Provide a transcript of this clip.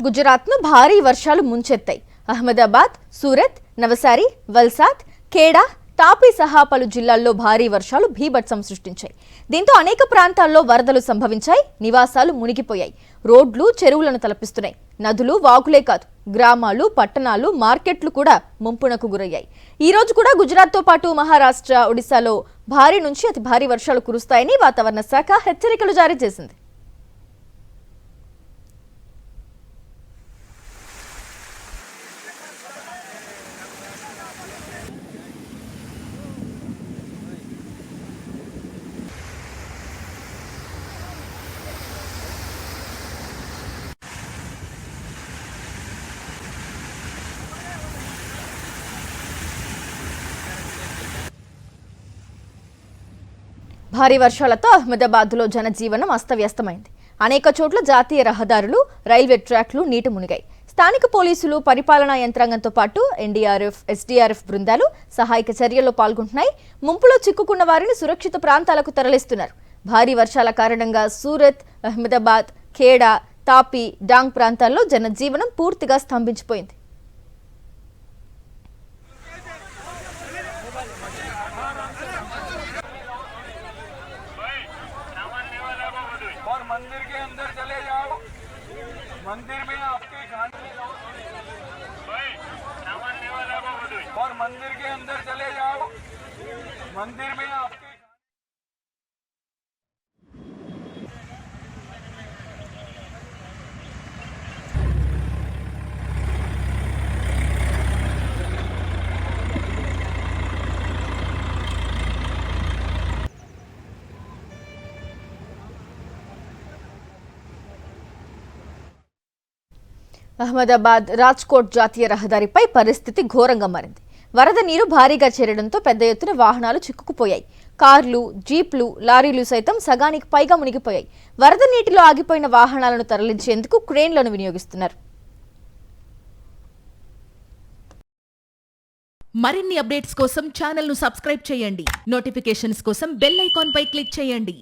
గుజరాత్ను భారీ వర్షాలు ముంచెత్తాయి. అహ్మదాబాద్, సూరత్, నవసారి, వల్సాద్, ఖేడా, తాపీ సహా పలు జిల్లాల్లో భారీ వర్షాలు భీభత్సం సృష్టించాయి. దీంతో అనేక ప్రాంతాల్లో వరదలు సంభవించాయి. నివాసాలు మునిగిపోయాయి. రోడ్లు, చెరువులను తలపిస్తున్నాయి. నదులు, వాగులే కాదు, గ్రామాలు, పట్టణాలు, మార్కెట్లు కూడా ముంపునకు గురయ్యాయి. ఈ రోజు కూడా గుజరాత్తో పాటు మహారాష్ట్ర, ఒడిశాలో భారీ నుంచి అతి భారీ వర్షాలు కురుస్తాయని వాతావరణ శాఖ హెచ్చరికలు జారీ చేసింది. భారీ వర్షాలతో అహ్మదాబాద్లో జనజీవనం అస్తవ్యస్తమైంది. అనేక చోట్ల జాతీయ రహదారులు, రైల్వే ట్రాక్లు నీట మునిగాయి. స్థానిక పోలీసులు, పరిపాలనా యంత్రాంగంతో పాటు ఎన్డీఆర్ఎఫ్, ఎస్డీఆర్ఎఫ్ బృందాలు సహాయక చర్యల్లో పాల్గొంటున్నాయి. ముంపులో చిక్కుకున్న వారిని సురక్షిత ప్రాంతాలకు తరలిస్తున్నారు. భారీ వర్షాల కారణంగా సూరత్, అహ్మదాబాద్, ఖేడా, తాపీ, డాంగ్ ప్రాంతాల్లో జనజీవనం పూర్తిగా స్తంభించిపోయింది. और मंदिर के अंदर चले जाओ। मंदिर में आपके खाने और मंदिर के अंदर चले जाओ। मंदिर में आपके అహ్మదాబాద్, రాజ్కోట్ జాతీయ రహదారిపై పరిస్థితి ఘోరంగా మారింది. వరద నీరు భారీగా చేరడంతో పెద్ద ఎత్తున వాహనాలు చిక్కుకుపోయాయి. కార్లు, జీప్లు, లారీలు సైతం సగానికి పైగా మునిగిపోయాయి. వరద నీటిలో ఆగిపోయిన వాహనాలను తరలించేందుకు క్రేన్లను వినియోగిస్తున్నారు. మరిన్ని అప్డేట్స్ కోసం ఛానల్ను సబ్స్క్రైబ్ చేయండి. నోటిఫికేషన్స్ కోసం బెల్ ఐకాన్ పై క్లిక్ చేయండి.